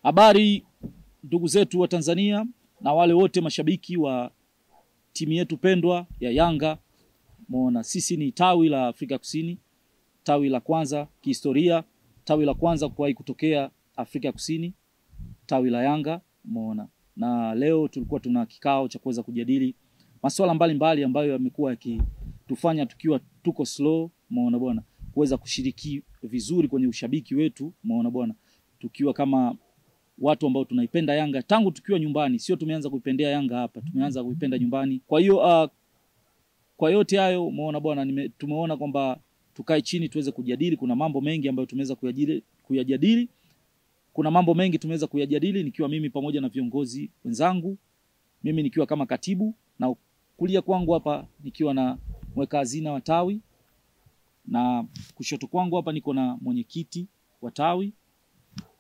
Habari ndugu zetu wa Tanzania na wale wote mashabiki wa timu yetu pendwa ya Yanga. Muona sisi ni tawi la Afrika Kusini, tawi la kwanza kihistoria, tawi la kwanza kuwahi kutokea Afrika Kusini, tawi la Yanga. Muona, na leo tulikuwa tuna kikao cha kuweza kujadili masuala mbalimbali ambayo yamekuwa yakitufanya tukiwa tuko slow, muona bwana, kuweza kushiriki vizuri kwenye ushabiki wetu, muona bwana, tukiwa kama watu ambao tunaipenda Yanga tangu tukiwa nyumbani. Sio tumeanza kuipendea Yanga hapa, tumeanza kuipenda nyumbani. Kwa hiyo kwa yote hayo umeona bwana, tumeona kwamba tukae chini tuweze kujadili. Kuna mambo mengi ambayo tumeweza kuyajadili. Kuna mambo mengi tumeweza kuyajadili nikiwa mimi pamoja na viongozi wenzangu. Mimi nikiwa kama katibu, na kulia kwangu hapa nikiwa na mweka hazina wa tawi, na kushoto kwangu hapa niko na mwenyekiti wa tawi.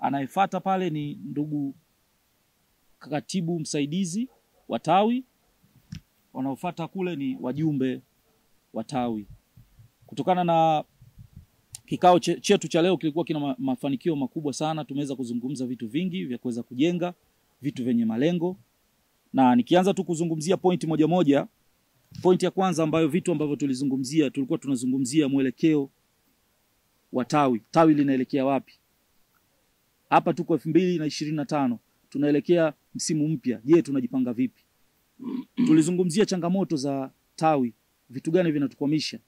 Anayefuata pale ni ndugu katibu msaidizi wa tawi. Wanaofuata kule ni wajumbe wa tawi. Kutokana na kikao chetu cha leo kilikuwa kina mafanikio makubwa sana. Tumeweza kuzungumza vitu vingi vya kuweza kujenga vitu venye malengo. Na nikianza tu kuzungumzia pointi moja moja. Pointi ya kwanza ambayo vitu ambavyo tulizungumzia, tulikuwa tunazungumzia mwelekeo wa tawi. Tawi linaelekea wapi? Hapa tuko 2025. Tunaelekea msimu mpya. Je, tunajipanga vipi? Tulizungumzia changamoto za tawi. Vitu gani vinatukwamisha?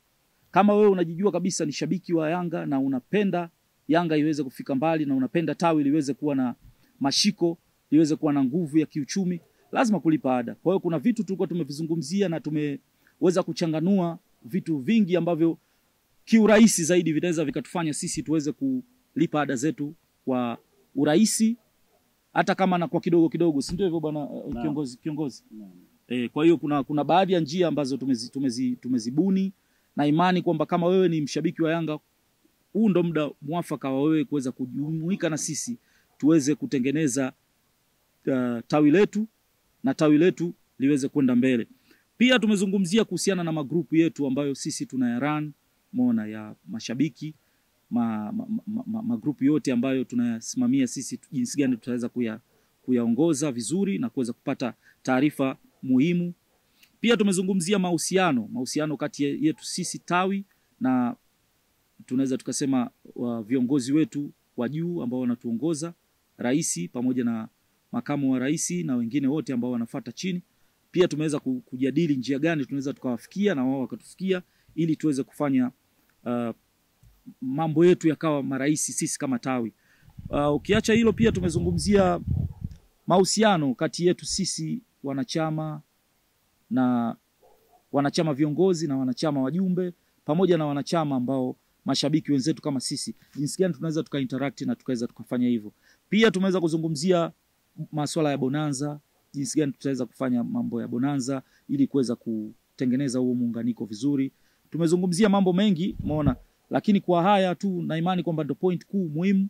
Kama wewe unajijua kabisa ni shabiki wa Yanga na unapenda Yanga iweze kufika mbali, na unapenda tawi liweze kuwa na mashiko, liweze kuwa na nguvu ya kiuchumi, lazima kulipa ada. Kwa hiyo kuna vitu tulikuwa tumevizungumzia na tumeweza kuchanganua vitu vingi ambavyo kiurahisi zaidi vitaweza vikatufanya sisi tuweze kulipa ada zetu kwa urahisi, hata kama na kwa kidogo kidogo. Si ndio hivyo bwana kiongozi? Kwa hiyo kuna baadhi ya njia ambazo tumezibuni, na imani kwamba kama wewe ni mshabiki wa Yanga, huu ndo muda mwafaka wa wewe kuweza kujumuika na sisi tuweze kutengeneza tawi letu, na tawi letu liweze kwenda mbele. Pia tumezungumzia kuhusiana na magrupu yetu ambayo sisi tunayarun, muona, ya mashabiki, magrupu yote ambayo tunayasimamia sisi, jinsi gani tutaweza kuyaongoza vizuri na kuweza kupata taarifa muhimu. Pia tumezungumzia mahusiano kati yetu sisi tawi na tunaweza tukasema viongozi wetu wa juu ambao wanatuongoza, rais pamoja na makamu wa rais na wengine wote ambao wanafuata chini. Pia tumeweza kujadili njia gani tunaweza tukawafikia na wao wakatufikia, ili tuweze kufanya mambo yetu yakawa marahisi sisi kama tawi. Ukiacha hilo, pia tumezungumzia mahusiano kati yetu sisi wanachama na wanachama viongozi na wanachama wajumbe, pamoja na wanachama ambao mashabiki wenzetu kama sisi, jinsi gani tunaweza tukainteract na tukaweza tukafanya hivyo. Pia tumeweza kuzungumzia masuala ya bonanza, jinsi gani tutaweza kufanya mambo ya bonanza ili kuweza kutengeneza huo muunganiko vizuri. Tumezungumzia mambo mengi, umeona, lakini kwa haya tu na imani kwamba ndio point kuu muhimu.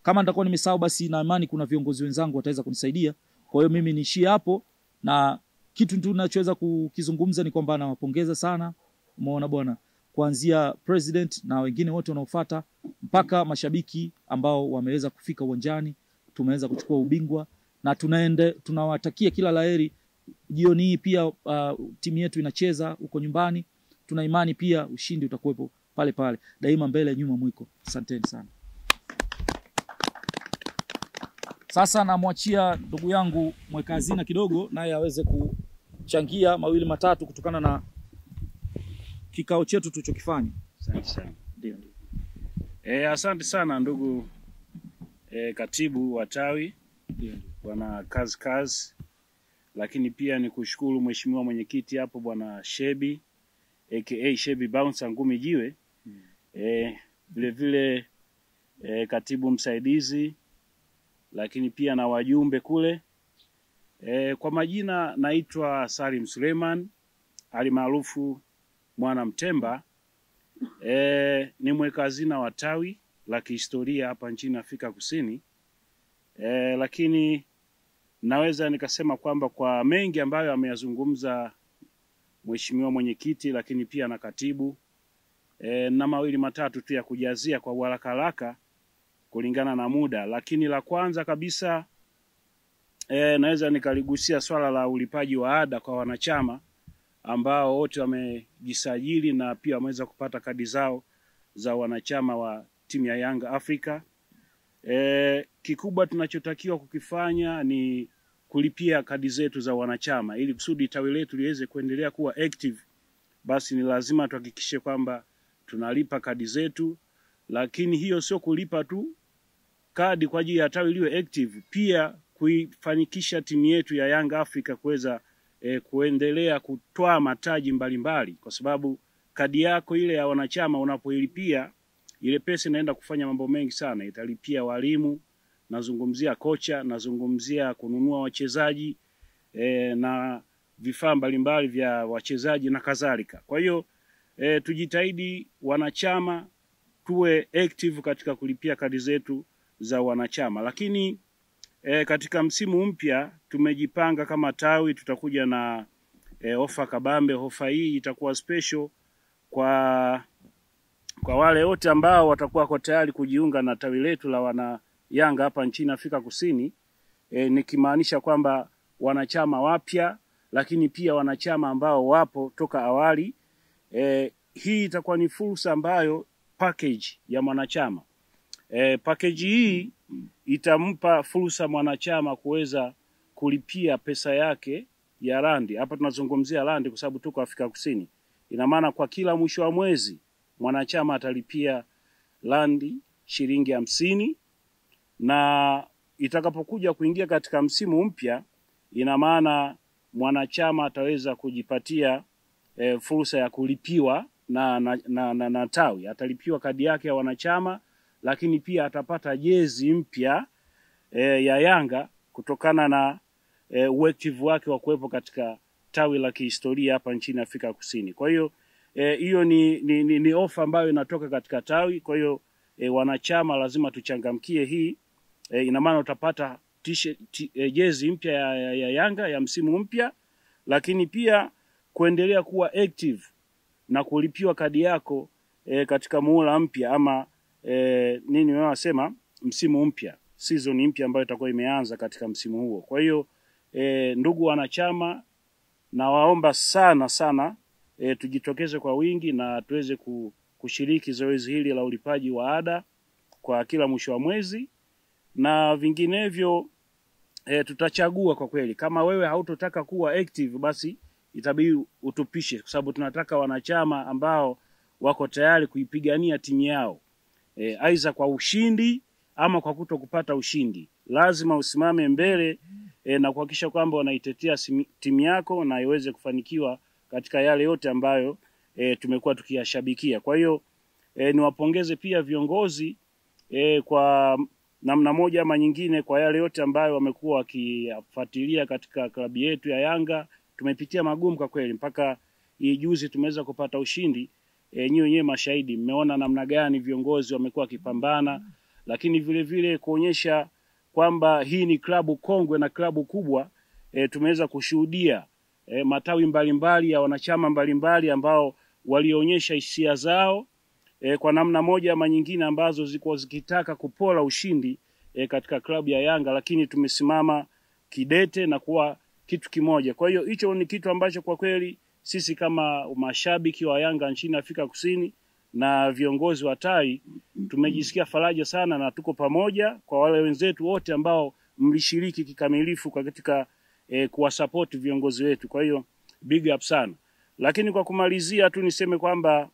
Kama nitakuwa nimesahau, basi na imani kuna viongozi wenzangu wataweza kunisaidia. Kwa hiyo mimi niishie hapo, na kitu tunachoweza kukizungumza ni kwamba nawapongeza sana, umeona bwana, kuanzia president na wengine wote wanaofuata mpaka mashabiki ambao wameweza kufika uwanjani. Tumeweza kuchukua ubingwa na tunawatakia kila laheri. Jioni hii pia timu yetu inacheza huko nyumbani. Tuna imani pia ushindi utakuwepo pale pale. Daima mbele, nyuma mwiko. Asanteni sana. Sasa namwachia ndugu yangu mweka hazina kidogo, naye aweze kuchangia mawili matatu kutokana na kikao chetu tulichokifanya. Asante sana. Ndio. Asante sana ndugu katibu wa tawi. Ndio. Bwana kazi. Lakini pia ni kushukuru mheshimiwa mwenyekiti hapo bwana Shebi aka Shebi Bounce Ngumi Jiwe. Vile vile katibu msaidizi, lakini pia na wajumbe kule. Kwa majina naitwa Salim Suleiman alimaarufu Mwana Mtemba. Ni mweka hazina wa tawi la kihistoria hapa nchini Afrika Kusini. Lakini naweza nikasema kwamba kwa mengi ambayo ameyazungumza mheshimiwa mwenyekiti, lakini pia na katibu, na mawili matatu tu ya kujazia kwa haraka kulingana na muda. Lakini la kwanza kabisa naweza nikaligusia swala la ulipaji wa ada kwa wanachama ambao wote wamejisajili na pia wameweza kupata kadi zao za wanachama wa timu ya Young Africa. Kikubwa tunachotakiwa kukifanya ni kulipia kadi zetu za wanachama ili kusudi tawi letu liweze kuendelea kuwa active. Basi ni lazima tuhakikishe kwamba tunalipa kadi zetu, lakini hiyo sio kulipa tu kadi kwa ajili ya tawi liwe active, pia kuifanikisha timu yetu ya Young Africa kuweza kuendelea kutoa mataji mbalimbali, kwa sababu kadi yako ile ya wanachama unapoilipia, ile pesa inaenda kufanya mambo mengi sana. Italipia walimu, nazungumzia kocha, nazungumzia kununua wachezaji na vifaa mbalimbali vya wachezaji na kadhalika. Kwa hiyo tujitahidi wanachama tuwe active katika kulipia kadi zetu za wanachama. Lakini katika msimu mpya tumejipanga kama tawi, tutakuja na ofa kabambe. Ofa hii itakuwa special kwa wale wote ambao watakuwa kwa tayari kujiunga na tawi letu la wana Yanga hapa nchini Afrika Kusini. Nikimaanisha kwamba wanachama wapya, lakini pia wanachama ambao wapo toka awali. Hii itakuwa ni fursa ambayo package ya mwanachama. Package hii itampa fursa mwanachama kuweza kulipia pesa yake ya randi. Hapa tunazungumzia randi kwa sababu tuko Afrika Kusini. Ina maana kwa kila mwisho wa mwezi mwanachama atalipia randi shilingi 50, na itakapokuja kuingia katika msimu mpya, ina maana mwanachama ataweza kujipatia fursa ya kulipiwa na tawi. Atalipiwa kadi yake ya wanachama, lakini pia atapata jezi mpya ya Yanga kutokana na uactive wake wa kuwepo katika tawi la kihistoria hapa nchini Afrika Kusini. Kwa hiyo hiyo ni ofa ambayo inatoka katika tawi. Kwa hiyo wanachama lazima tuchangamkie hii. Ina maana utapata jezi mpya ya Yanga ya msimu mpya, lakini pia kuendelea kuwa active na kulipiwa kadi yako katika muhula mpya ama nini wanasema msimu mpya, season mpya ambayo itakuwa imeanza katika msimu huo. Kwa hiyo ndugu wanachama, na waomba sana tujitokeze kwa wingi na tuweze kushiriki zoezi hili la ulipaji wa ada kwa kila mwisho wa mwezi, na vinginevyo tutachagua kwa kweli. Kama wewe hautotaka kuwa active, basi itabidi utupishe, kwa sababu tunataka wanachama ambao wako tayari kuipigania timu yao, aidha kwa ushindi ama kwa kutokupata ushindi. Lazima usimame mbele na kuhakikisha kwamba wanaitetea timu yako na iweze kufanikiwa katika yale yote ambayo tumekuwa tukiyashabikia. Kwa hiyo niwapongeze pia viongozi kwa namna moja ama nyingine kwa yale yote ambayo wamekuwa wakifuatilia katika klabu yetu ya Yanga. Tumepitia magumu kwa kweli mpaka hii juzi tumeweza kupata ushindi. Nyinyi wenyewe mashahidi, mmeona namna gani viongozi wamekuwa wakipambana, lakini vile vile kuonyesha kwamba hii ni klabu kongwe na klabu kubwa. Tumeweza kushuhudia matawi mbalimbali ya wanachama mbalimbali ambao walionyesha hisia zao kwa namna moja ama nyingine ambazo zilikuwa zikitaka kupola ushindi katika klabu ya Yanga, lakini tumesimama kidete na kuwa kitu kimoja. Kwa hiyo hicho ni kitu ambacho kwa kweli sisi kama mashabiki wa Yanga nchini Afrika Kusini na viongozi wa tawi tumejisikia faraja sana, na tuko pamoja kwa wale wenzetu wote ambao mlishiriki kikamilifu katika kuwasupport viongozi wetu. Kwa hiyo big up sana. Lakini kwa kumalizia tu niseme kwamba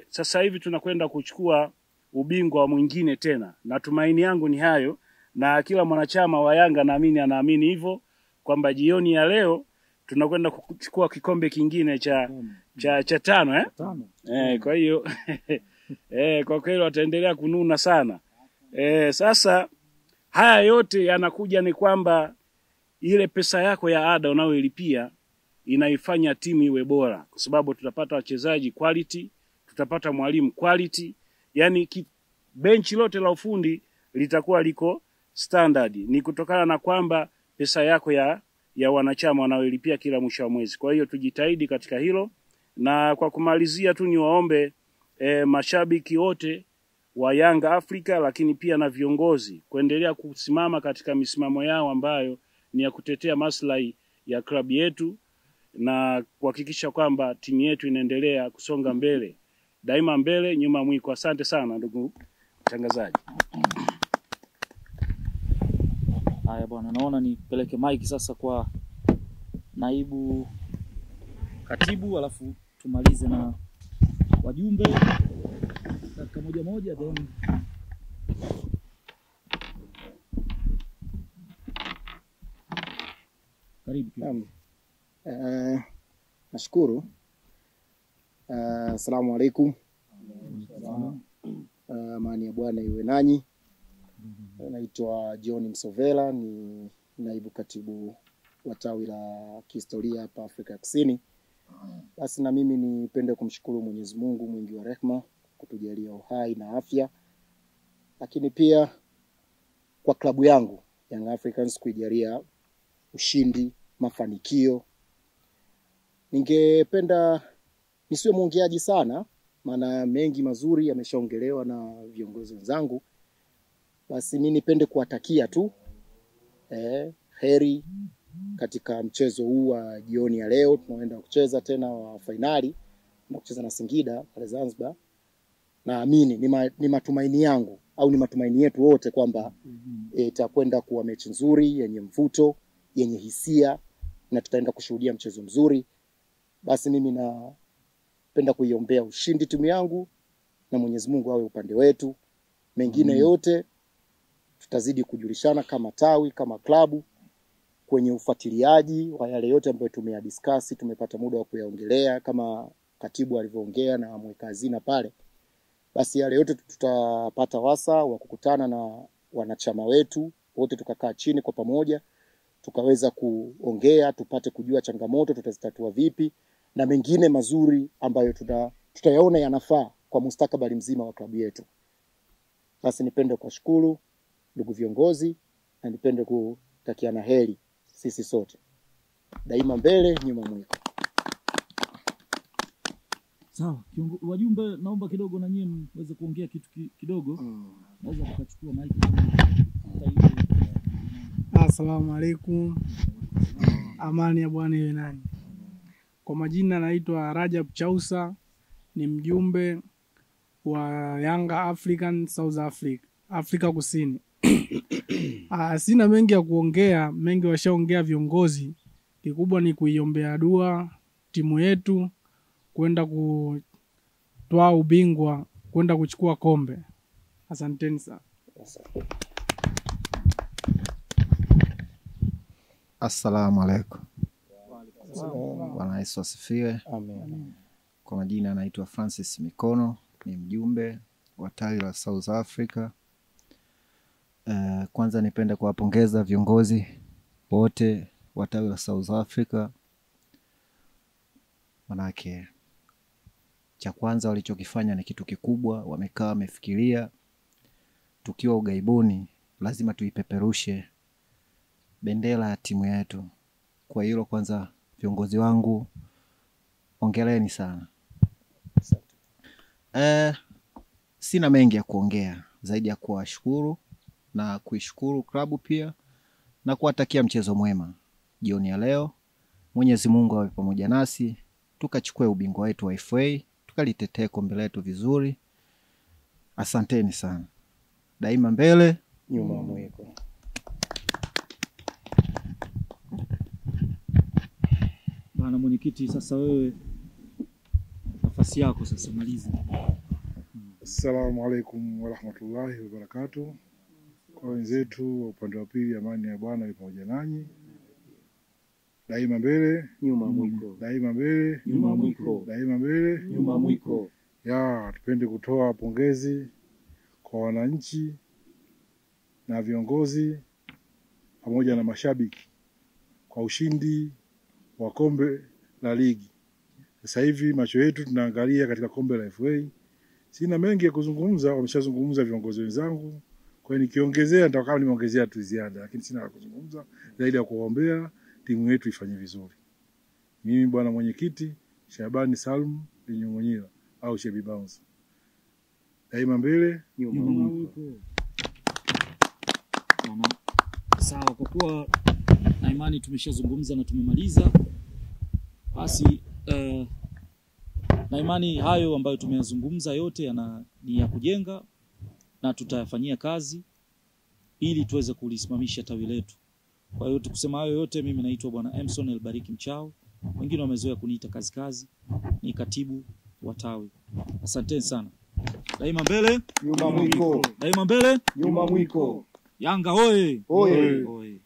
sasa hivi tunakwenda kuchukua ubingwa mwingine tena, na tumaini yangu ni hayo, na kila mwanachama wa Yanga naamini anaamini hivyo, kwamba jioni ya leo tunakwenda kuchukua kikombe kingine cha tano kwa hiyo kwa kweli wataendelea kununa sana. Sasa haya yote yanakuja ni kwamba ile pesa yako ya ada unayoilipia inaifanya timu iwe bora, kwa sababu tutapata wachezaji quality, tutapata mwalimu quality, yani benchi lote la ufundi litakuwa liko standard. Ni kutokana na kwamba pesa yako ya wanachama wanaoilipia kila mwisho wa mwezi. Kwa hiyo tujitahidi katika hilo, na kwa kumalizia tu niwaombe mashabiki wote wa Yanga Africa, lakini pia na viongozi kuendelea kusimama katika misimamo yao ambayo ni ya kutetea maslahi ya klabu yetu na kuhakikisha kwamba timu yetu inaendelea kusonga mbele. Daima mbele, nyuma mwiko. Asante sana ndugu mtangazaji. Haya bwana, naona nipeleke mic sasa kwa naibu katibu, alafu tumalize na wajumbe dakika moja moja, then karibu. Nashukuru. Asalamu alaykum. Amani ya Bwana iwe nanyi. Naitwa John Msovela, ni naibu katibu wa tawi la kihistoria hapa Afrika Kusini. Basi na mimi nipende kumshukuru Mwenyezi Mungu mwingi wa rehema kutujalia uhai na afya, lakini pia kwa klabu yangu Young Africans kuijalia ushindi, mafanikio. Ningependa nisiwe mwongeaji sana, maana mengi mazuri yameshaongelewa na viongozi wenzangu. Basi mimi nipende kuwatakia tu heri katika mchezo huu wa jioni ya leo. Tunaenda kucheza tena wa finali na kucheza na Singida pale Zanzibar. Naamini ni matumaini yangu au ni matumaini yetu wote kwamba itakwenda kuwa mechi nzuri yenye mvuto, yenye hisia, na tutaenda kushuhudia mchezo mzuri. Basi mimi napenda kuiombea ushindi timu yangu na Mwenyezi Mungu awe upande wetu. Mengine yote tutazidi kujulishana kama tawi, kama klabu, kwenye ufuatiliaji wa yale yote ambayo tumeyadiscuss, tumepata muda wa kuyaongelea kama katibu alivyoongea na mweka hazina pale. Basi yale yote tutapata wasa wa kukutana na wanachama wetu wote, tukakaa chini kwa pamoja, tukaweza kuongea, tupate kujua changamoto tutazitatua vipi, na mengine mazuri ambayo tutayaona yanafaa kwa mustakabali mzima wa klabu yetu. Basi nipende kuwashukuru ndugu viongozi na nipende kutakiana heri sisi sote. Daima mbele, nyuma mwiko. Sawa, wajumbe naomba kidogo na nyinyi mweze kuongea kitu kidogo. Naweza tukachukua mic. Asalamu alaykum. Amani ya Bwana iwe nanyi. Kwa majina naitwa Rajab Chausa, ni mjumbe wa Yanga African South Africa Kusini. Sina mengi ya kuongea, mengi washaongea viongozi. Kikubwa ni kuiombea dua timu yetu kwenda kutoa ubingwa, kwenda kuchukua kombe. Asanteni sana. Assalamu alaykum. Bwana Yesu asifiwe. Amen. Kwa majina anaitwa Francis Mikono, ni mjumbe wa tawi la South Africa. Kwanza nipende kuwapongeza viongozi wote wa tawi la South Africa. Manake cha kwanza walichokifanya ni kitu kikubwa, wamekaa wamefikiria tukiwa ugaibuni lazima tuipeperushe bendera ya timu yetu. Kwa hilo kwanza viongozi wangu hongereni sana. Sina mengi ya kuongea zaidi ya kuwashukuru na kuishukuru klabu pia na kuwatakia mchezo mwema jioni ya leo. Mwenyezi Mungu awe pamoja nasi, tukachukue ubingwa wetu wa FA, tukalitetee kombe letu vizuri. Asanteni sana. Daima mbele, Nyuma mwiko. Bwana mwenyekiti, sasa wewe nafasi yako sasa, maliza. Assalamu alaykum wa rahmatullahi wa barakatuh. Kwa wenzetu wa upande wa pili, amani ya Bwana iwe pamoja nanyi. Daima mbele, Nyuma mwiko. daima mbele, Nyuma mwiko. daima mbele, Nyuma mwiko. Tupende kutoa pongezi kwa wananchi na viongozi pamoja na mashabiki kwa ushindi wa kombe la ligi. Sasa hivi macho yetu tunaangalia katika kombe la FA. Sina mengi ya kuzungumza, wameshazungumza viongozi wenzangu. Kwa hiyo nikiongezea nitakuwa nimeongezea tu ziada, lakini sina la kuzungumza zaidi ya kuombea timu yetu ifanye vizuri. Mimi bwana mwenyekiti Shabani Salum Linyongonyila au Shebi Bounce. daima mbele. nyuma mwiko. Bwana, sawa, kwa kuwa na imani tumeshazungumza na tumemaliza, basi na imani hayo ambayo tumeyazungumza yote ni ya kujenga na tutayafanyia kazi ili tuweze kulisimamisha tawi letu. Kwa hiyo tukusema hayo yote, mimi naitwa Bwana Emson Elbariki Mchao, wengine wamezoea kuniita kazi, ni katibu wa tawi. Asanteni sana. Daima mbele, Nyuma mwiko. Daima mbele, Nyuma mwiko. Yanga hoye. Hoye. Hoye.